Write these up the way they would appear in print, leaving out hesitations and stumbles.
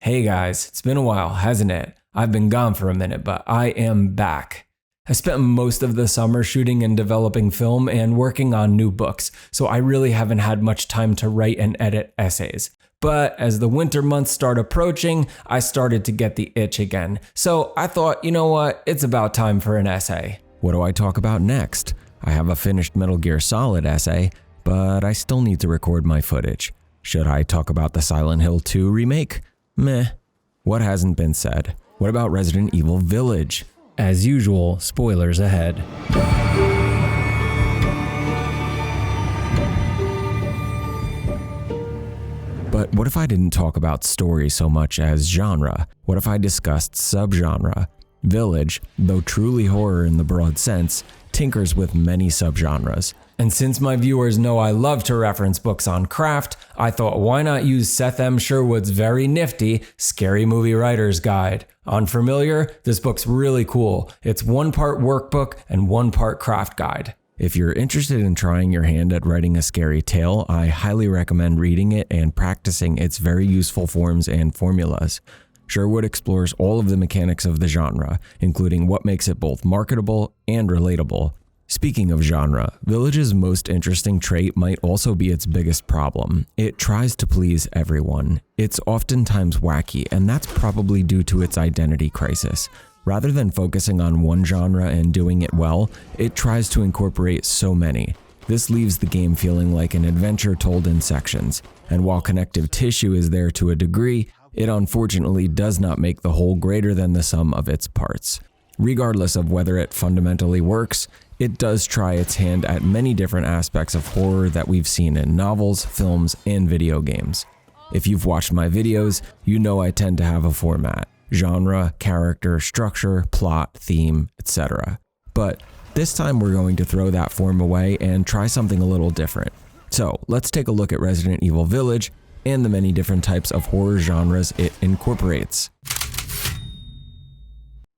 Hey guys, it's been a while, hasn't it? I've been gone for a minute, but I am back. I spent most of the summer shooting and developing film and working on new books, so I really haven't had much time to write and edit essays. But as the winter months start approaching, I started to get the itch again. So I thought, you know what, it's about time for an essay. What do I talk about next? I have a finished Metal Gear Solid essay, but I still need to record my footage. Should I talk about the Silent Hill 2 remake? Meh. What hasn't been said? What about Resident Evil Village? As usual, spoilers ahead. But what if I didn't talk about story so much as genre? What if I discussed subgenre? Village, though truly horror in the broad sense, tinkers with many subgenres. And since my viewers know I love to reference books on craft, I thought why not use Seth M. Sherwood's very nifty Scary Movie Writer's Guide. Unfamiliar? This book's really cool. It's 1 part workbook and 1 part craft guide. If you're interested in trying your hand at writing a scary tale, I highly recommend reading it and practicing its very useful forms and formulas. Sherwood explores all of the mechanics of the genre, including what makes it both marketable and relatable. Speaking of genre, Village's most interesting trait might also be its biggest problem. It tries to please everyone. It's oftentimes wacky, and that's probably due to its identity crisis. Rather than focusing on one genre and doing it well, it tries to incorporate so many. This leaves the game feeling like an adventure told in sections, and while connective tissue is there to a degree, it unfortunately does not make the whole greater than the sum of its parts. Regardless of whether it fundamentally works, it does try its hand at many different aspects of horror that we've seen in novels, films, and video games. If you've watched my videos, you know I tend to have a format: genre, character, structure, plot, theme, etc. But this time we're going to throw that form away and try something a little different. So let's take a look at Resident Evil Village and the many different types of horror genres it incorporates.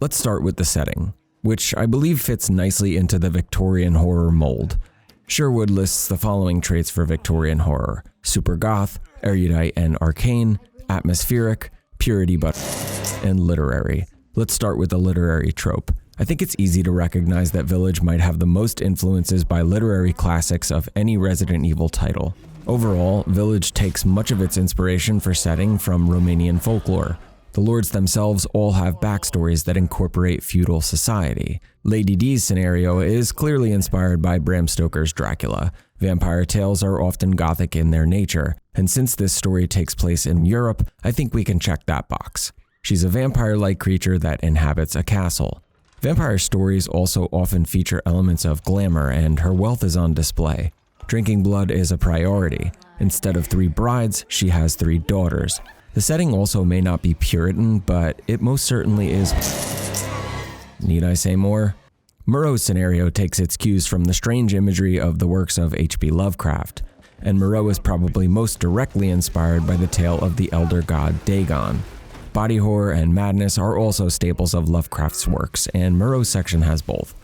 Let's start with the setting, which I believe fits nicely into the Victorian horror mold. Sherwood lists the following traits for Victorian horror: super goth, erudite and arcane, atmospheric, purity and literary. Let's start with the literary trope. I think it's easy to recognize that Village might have the most influences by literary classics of any Resident Evil title. Overall, Village takes much of its inspiration for setting from Romanian folklore. The lords themselves all have backstories that incorporate feudal society. Lady D's scenario is clearly inspired by Bram Stoker's Dracula. Vampire tales are often gothic in their nature, and since this story takes place in Europe, I think we can check that box. She's a vampire-like creature that inhabits a castle. Vampire stories also often feature elements of glamour, and her wealth is on display. Drinking blood is a priority. Instead of 3 brides, she has 3 daughters. The setting also may not be Puritan, but it most certainly is. Need I say more? Moreau's scenario takes its cues from the strange imagery of the works of H.P. Lovecraft, and Moreau is probably most directly inspired by the tale of the elder god Dagon. Body horror and madness are also staples of Lovecraft's works, and Moreau's section has both.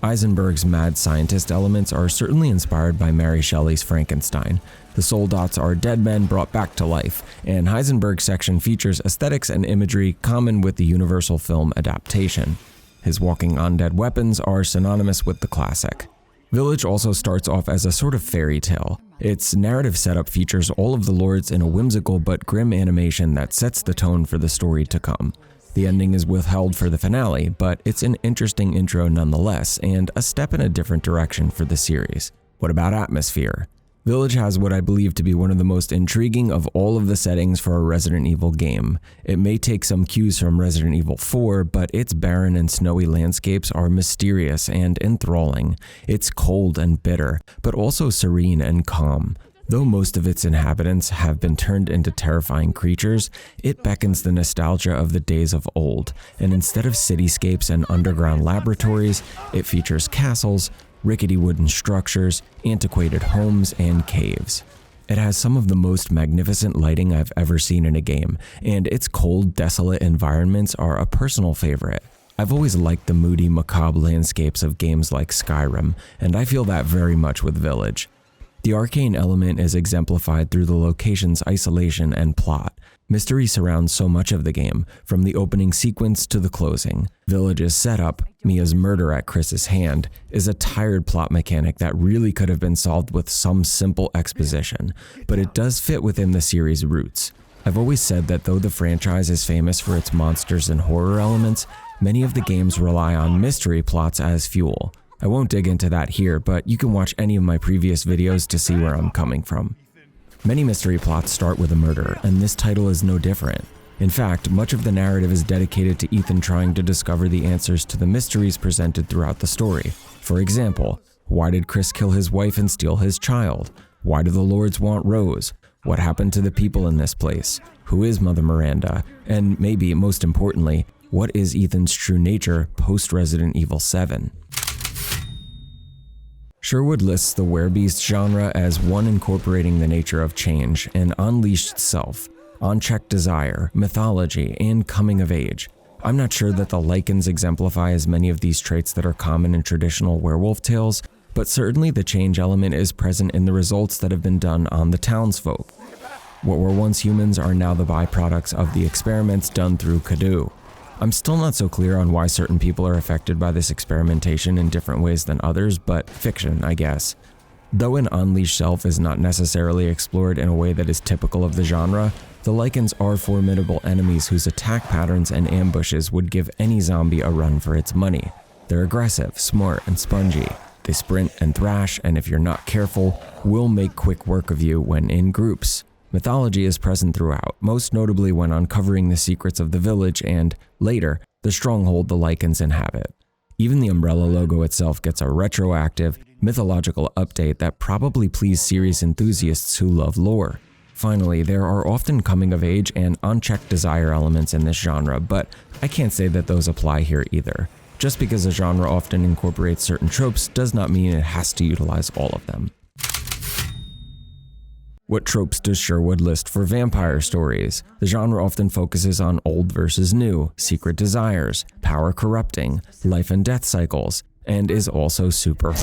Eisenberg's mad scientist elements are certainly inspired by Mary Shelley's Frankenstein. The soul dots are dead men brought back to life, and Heisenberg's section features aesthetics and imagery common with the Universal film adaptation. His walking undead weapons are synonymous with the classic. Village also starts off as a sort of fairy tale. Its narrative setup features all of the lords in a whimsical but grim animation that sets the tone for the story to come. The ending is withheld for the finale, but it's an interesting intro nonetheless, and a step in a different direction for the series. What about atmosphere? Village has what I believe to be one of the most intriguing of all of the settings for a Resident Evil game. It may take some cues from Resident Evil 4, but its barren and snowy landscapes are mysterious and enthralling. It's cold and bitter, but also serene and calm. Though most of its inhabitants have been turned into terrifying creatures, it beckons the nostalgia of the days of old, and instead of cityscapes and underground laboratories, it features castles, rickety wooden structures, antiquated homes, and caves. It has some of the most magnificent lighting I've ever seen in a game, and its cold, desolate environments are a personal favorite. I've always liked the moody, macabre landscapes of games like Skyrim, and I feel that very much with Village. The arcane element is exemplified through the location's isolation and plot. Mystery surrounds so much of the game, from the opening sequence to the closing. Village's setup, Mia's murder at Chris's hand, is a tired plot mechanic that really could have been solved with some simple exposition, but it does fit within the series' roots. I've always said that though the franchise is famous for its monsters and horror elements, many of the games rely on mystery plots as fuel. I won't dig into that here, but you can watch any of my previous videos to see where I'm coming from. Many mystery plots start with a murder, and this title is no different. In fact, much of the narrative is dedicated to Ethan trying to discover the answers to the mysteries presented throughout the story. For example, why did Chris kill his wife and steal his child? Why do the Lords want Rose? What happened to the people in this place? Who is Mother Miranda? And maybe, most importantly, what is Ethan's true nature post-Resident Evil 7? Sherwood lists the werebeast genre as one incorporating the nature of change, an unleashed self, unchecked desire, mythology, and coming of age. I'm not sure that the lichens exemplify as many of these traits that are common in traditional werewolf tales, but certainly the change element is present in the results that have been done on the townsfolk. What were once humans are now the byproducts of the experiments done through Cadu. I'm still not so clear on why certain people are affected by this experimentation in different ways than others, but fiction, I guess. Though an unleashed self is not necessarily explored in a way that is typical of the genre, the lichens are formidable enemies whose attack patterns and ambushes would give any zombie a run for its money. They're aggressive, smart, and spongy. They sprint and thrash, and if you're not careful, will make quick work of you when in groups. Mythology is present throughout, most notably when uncovering the secrets of the village and, later, the stronghold the lichens inhabit. Even the Umbrella logo itself gets a retroactive, mythological update that probably pleased series enthusiasts who love lore. Finally, there are often coming-of-age and unchecked desire elements in this genre, but I can't say that those apply here either. Just because a genre often incorporates certain tropes does not mean it has to utilize all of them. What tropes does Sherwood list for vampire stories? The genre often focuses on old versus new, secret desires, power corrupting, life and death cycles, and is also super.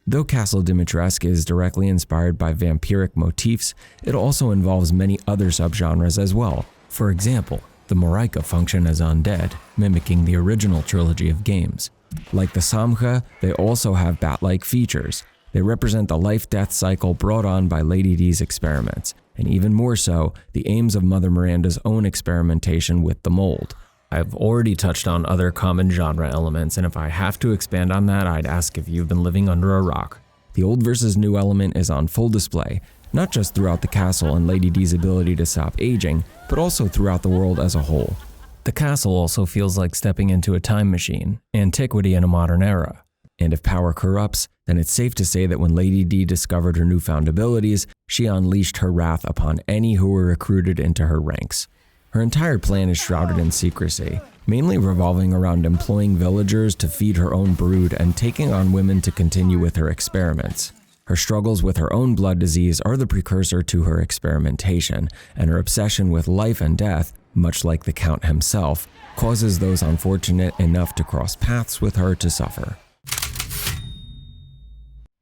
Though Castle Dimitrescu is directly inspired by vampiric motifs, it also involves many other subgenres as well. For example, the Moraika function as undead, mimicking the original trilogy of games. Like the Samcha, they also have bat-like features. They represent the life-death cycle brought on by Lady D's experiments, and even more so, the aims of Mother Miranda's own experimentation with the mold. I've already touched on other common genre elements, and if I have to expand on that, I'd ask if you've been living under a rock. The old versus new element is on full display, not just throughout the castle and Lady D's ability to stop aging, but also throughout the world as a whole. The castle also feels like stepping into a time machine, antiquity in a modern era. And if power corrupts, then it's safe to say that when Lady D discovered her newfound abilities, she unleashed her wrath upon any who were recruited into her ranks. Her entire plan is shrouded in secrecy, mainly revolving around employing villagers to feed her own brood and taking on women to continue with her experiments. Her struggles with her own blood disease are the precursor to her experimentation, and her obsession with life and death, much like the Count himself, causes those unfortunate enough to cross paths with her to suffer.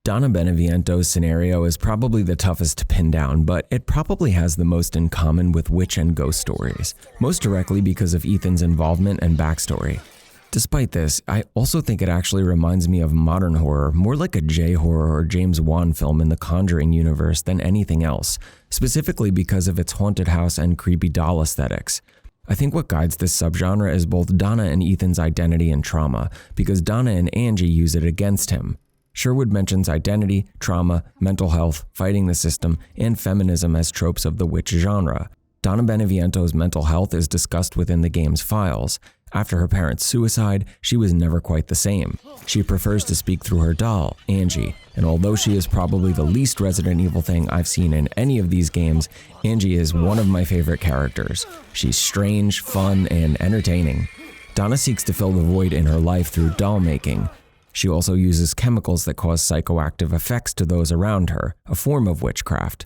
Donna Beneviento's scenario is probably the toughest to pin down, but it probably has the most in common with witch and ghost stories, most directly because of Ethan's involvement and backstory. Despite this, I also think it actually reminds me of modern horror, more like a J-horror or James Wan film in the Conjuring universe than anything else, specifically because of its haunted house and creepy doll aesthetics. I think what guides this subgenre is both Donna and Ethan's identity and trauma, because Donna and Angie use it against him. Sherwood mentions identity, trauma, mental health, fighting the system, and feminism as tropes of the witch genre. Donna Beneviento's mental health is discussed within the game's files. After her parents' suicide, she was never quite the same. She prefers to speak through her doll, Angie, and although she is probably the least Resident Evil thing I've seen in any of these games, Angie is one of my favorite characters. She's strange, fun, and entertaining. Donna seeks to fill the void in her life through doll making. She also uses chemicals that cause psychoactive effects to those around her, a form of witchcraft.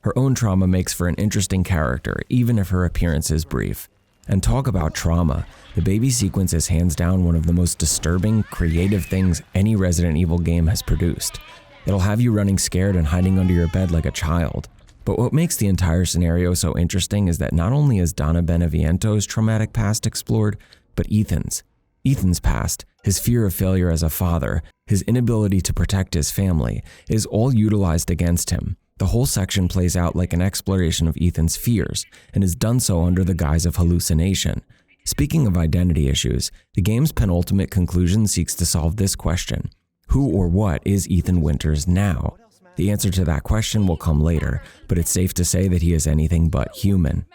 Her own trauma makes for an interesting character, even if her appearance is brief. And talk about trauma. The baby sequence is hands down one of the most disturbing, creative things any Resident Evil game has produced. It'll have you running scared and hiding under your bed like a child. But what makes the entire scenario so interesting is that not only is Donna Beneviento's traumatic past explored, but Ethan's. Ethan's past, his fear of failure as a father, his inability to protect his family, is all utilized against him. The whole section plays out like an exploration of Ethan's fears, and is done so under the guise of hallucination. Speaking of identity issues, the game's penultimate conclusion seeks to solve this question: who or what is Ethan Winters now? The answer to that question will come later, but it's safe to say that he is anything but human.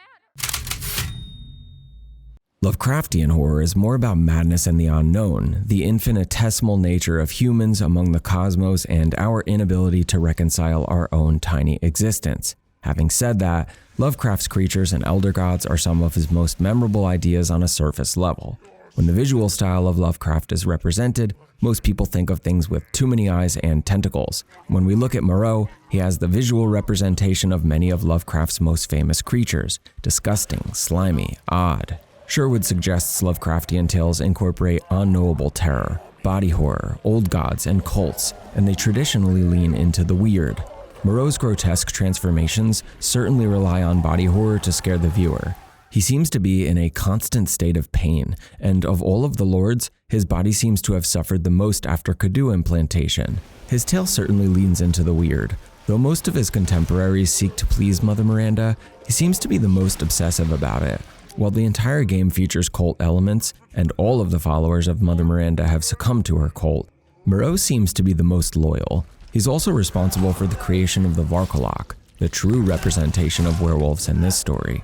Lovecraftian horror is more about madness and the unknown, the infinitesimal nature of humans among the cosmos, and our inability to reconcile our own tiny existence. Having said that, Lovecraft's creatures and elder gods are some of his most memorable ideas on a surface level. When the visual style of Lovecraft is represented, most people think of things with too many eyes and tentacles. When we look at Moreau, he has the visual representation of many of Lovecraft's most famous creatures: disgusting, slimy, odd. Sherwood suggests Lovecraftian tales incorporate unknowable terror, body horror, old gods, and cults, and they traditionally lean into the weird. Moreau's grotesque transformations certainly rely on body horror to scare the viewer. He seems to be in a constant state of pain, and of all of the lords, his body seems to have suffered the most after Kudu implantation. His tale certainly leans into the weird. Though most of his contemporaries seek to please Mother Miranda, he seems to be the most obsessive about it. While the entire game features cult elements, and all of the followers of Mother Miranda have succumbed to her cult, Moreau seems to be the most loyal. He's also responsible for the creation of the Varkolak, the true representation of werewolves in this story.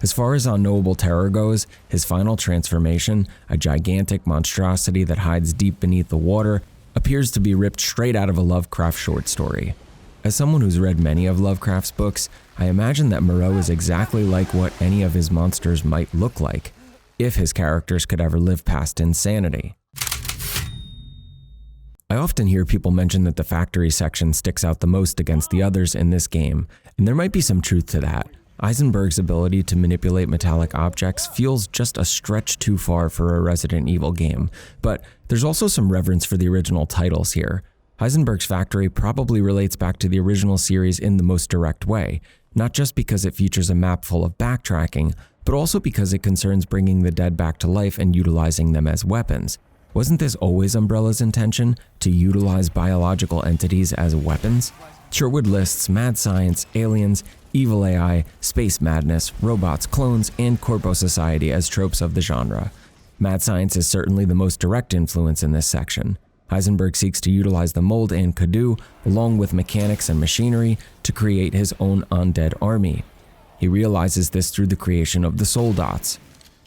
As far as unknowable terror goes, his final transformation, a gigantic monstrosity that hides deep beneath the water, appears to be ripped straight out of a Lovecraft short story. As someone who's read many of Lovecraft's books, I imagine that Moreau is exactly like what any of his monsters might look like, if his characters could ever live past insanity. I often hear people mention that the factory section sticks out the most against the others in this game, and there might be some truth to that. Eisenberg's ability to manipulate metallic objects feels just a stretch too far for a Resident Evil game, but there's also some reverence for the original titles here. Heisenberg's factory probably relates back to the original series in the most direct way, not just because it features a map full of backtracking, but also because it concerns bringing the dead back to life and utilizing them as weapons. Wasn't this always Umbrella's intention, to utilize biological entities as weapons? Sherwood lists mad science, aliens, evil AI, space madness, robots, clones, and corpo society as tropes of the genre. Mad science is certainly the most direct influence in this section. Heisenberg seeks to utilize the mold and Kudu, along with mechanics and machinery, to create his own undead army. He realizes this through the creation of the soul dots.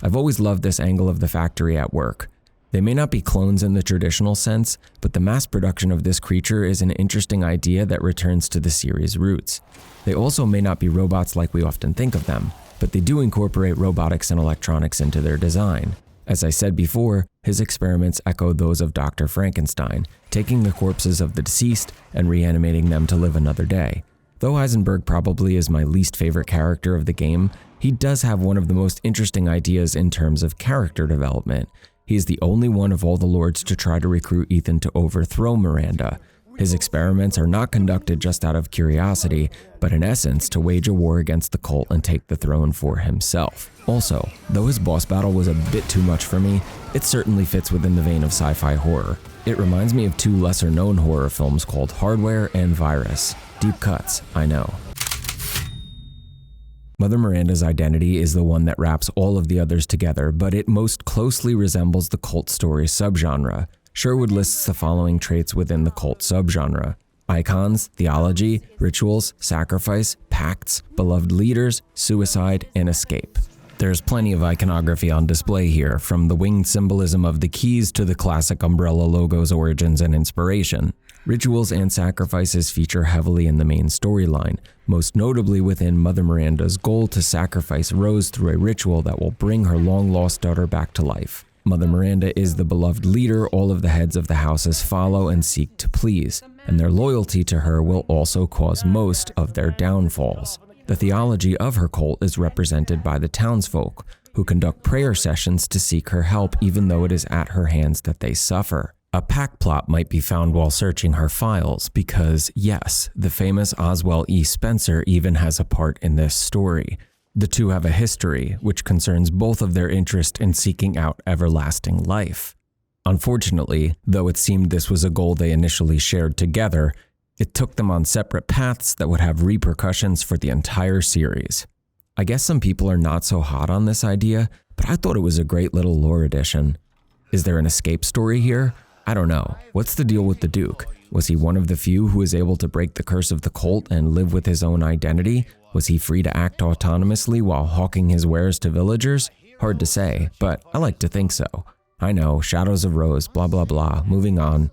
I've always loved this angle of the factory at work. They may not be clones in the traditional sense, but the mass production of this creature is an interesting idea that returns to the series' roots. They also may not be robots like we often think of them, but they do incorporate robotics and electronics into their design. As I said before, his experiments echo those of Dr. Frankenstein, taking the corpses of the deceased and reanimating them to live another day. Though Heisenberg probably is my least favorite character of the game, he does have one of the most interesting ideas in terms of character development. He is the only one of all the lords to try to recruit Ethan to overthrow Miranda. His experiments are not conducted just out of curiosity, but in essence to wage a war against the cult and take the throne for himself. Also, though his boss battle was a bit too much for me, it certainly fits within the vein of sci-fi horror. It reminds me of two lesser-known horror films called Hardware and Virus. Deep cuts, I know. Mother Miranda's identity is the one that wraps all of the others together, but it most closely resembles the cult story subgenre. Sherwood lists the following traits within the cult subgenre: icons, theology, rituals, sacrifice, pacts, beloved leaders, suicide, and escape. There's plenty of iconography on display here, from the winged symbolism of the keys to the classic Umbrella logo's origins and inspiration. Rituals and sacrifices feature heavily in the main storyline, most notably within Mother Miranda's goal to sacrifice Rose through a ritual that will bring her long-lost daughter back to life. Mother Miranda is the beloved leader all of the heads of the houses follow and seek to please, and their loyalty to her will also cause most of their downfalls. The theology of her cult is represented by the townsfolk, who conduct prayer sessions to seek her help even though it is at her hands that they suffer. A pack plot might be found while searching her files because, yes, the famous Oswell E. Spencer even has a part in this story. The two have a history, which concerns both of their interest in seeking out everlasting life. Unfortunately, though it seemed this was a goal they initially shared together, it took them on separate paths that would have repercussions for the entire series. I guess some people are not so hot on this idea, but I thought it was a great little lore addition. Is there an escape story here? I don't know. What's the deal with the Duke? Was he one of the few who was able to break the curse of the cult and live with his own identity? Was he free to act autonomously while hawking his wares to villagers? Hard to say, but I like to think so. I know, Shadows of Rose, blah blah blah, moving on.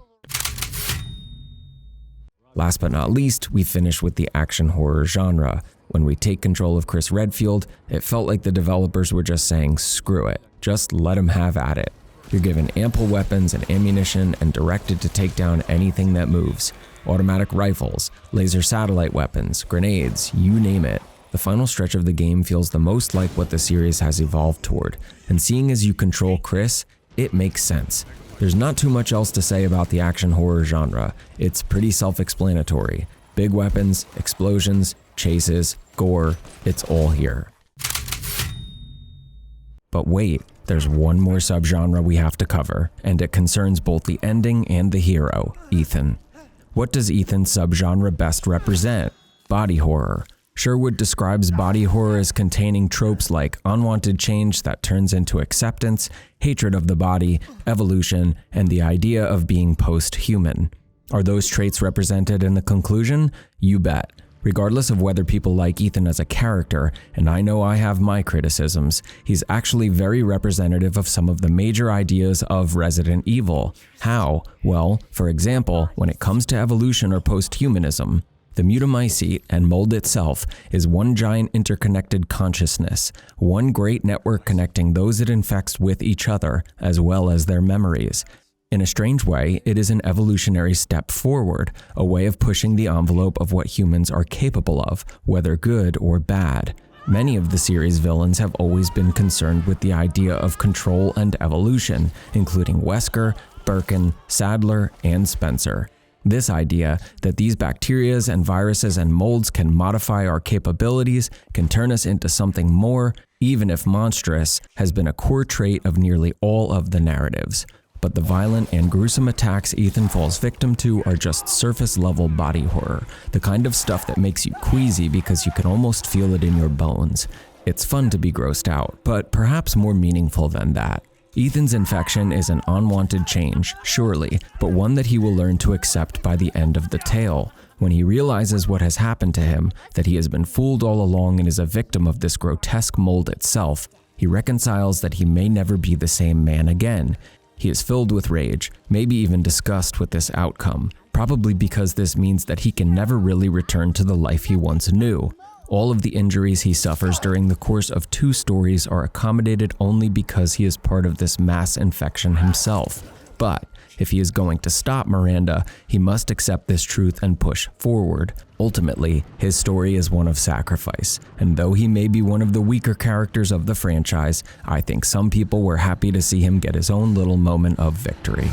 Last but not least, we finish with the action horror genre. When we take control of Chris Redfield, it felt like the developers were just saying, screw it, just let him have at it. You're given ample weapons and ammunition and directed to take down anything that moves. Automatic rifles, laser satellite weapons, grenades, you name it. The final stretch of the game feels the most like what the series has evolved toward, and seeing as you control Chris, it makes sense. There's not too much else to say about the action horror genre. It's pretty self-explanatory. Big weapons, explosions, chases, gore, it's all here. But wait, there's one more subgenre we have to cover, and it concerns both the ending and the hero, Ethan. What does Ethan's subgenre best represent? Body horror. Sherwood describes body horror as containing tropes like unwanted change that turns into acceptance, hatred of the body, evolution, and the idea of being post-human. Are those traits represented in the conclusion? You bet. Regardless of whether people like Ethan as a character, and I know I have my criticisms, he's actually very representative of some of the major ideas of Resident Evil. How? Well, for example, when it comes to evolution or post-humanism, the mutamycete and mold itself is one giant interconnected consciousness, one great network connecting those it infects with each other, as well as their memories. In a strange way, it is an evolutionary step forward, a way of pushing the envelope of what humans are capable of, whether good or bad. Many of the series' villains have always been concerned with the idea of control and evolution, including Wesker, Birkin, Sadler, and Spencer. This idea that these bacterias and viruses and molds can modify our capabilities, can turn us into something more, even if monstrous, has been a core trait of nearly all of the narratives. But the violent and gruesome attacks Ethan falls victim to are just surface-level body horror, the kind of stuff that makes you queasy because you can almost feel it in your bones. It's fun to be grossed out, but perhaps more meaningful than that. Ethan's infection is an unwanted change, surely, but one that he will learn to accept by the end of the tale. When he realizes what has happened to him, that he has been fooled all along and is a victim of this grotesque mold itself, he reconciles that he may never be the same man again. He is filled with rage, maybe even disgust with this outcome, probably because this means that he can never really return to the life he once knew. All of the injuries he suffers during the course of 2 stories are accommodated only because he is part of this mass infection himself. But if he is going to stop Miranda, he must accept this truth and push forward. Ultimately, his story is one of sacrifice, and though he may be one of the weaker characters of the franchise, I think some people were happy to see him get his own little moment of victory.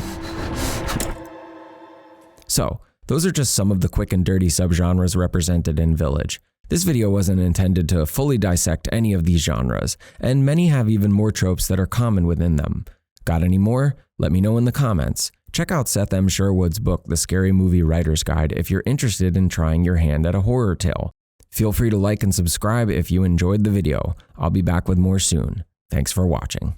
So, those are just some of the quick and dirty subgenres represented in Village. This video wasn't intended to fully dissect any of these genres, and many have even more tropes that are common within them. Got any more? Let me know in the comments. Check out Seth M. Sherwood's book, The Scary Movie Writer's Guide, if you're interested in trying your hand at a horror tale. Feel free to like and subscribe if you enjoyed the video. I'll be back with more soon. Thanks for watching.